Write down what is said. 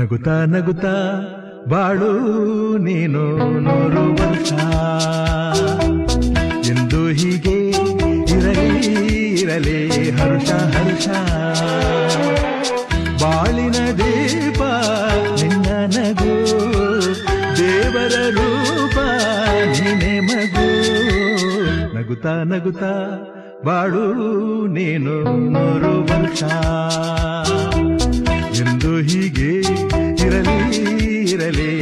ನಗುತ್ತಾ ನಗುತ್ತಾ ಬಾಳು ನೀನು 100 ವರ್ಷ ಎಂದು ಹೀಗೆ ಇರಲಿ ಇರಲಿ ಹರ್ಷ ಹರ್ಷ ಬಾಳಿನ ದೀಪ ನಿನ್ನ ನಗು ದೇವರ ರೂಪ ನೀನೆ ಮಗು ನಗುತ್ತಾ ನಗುತ್ತಾ ಬಾಳು ನೀನು 100 ವರ್ಷ ಎಂದು ಹೀಗೆ ಇರಲಿ ಇರಲಿ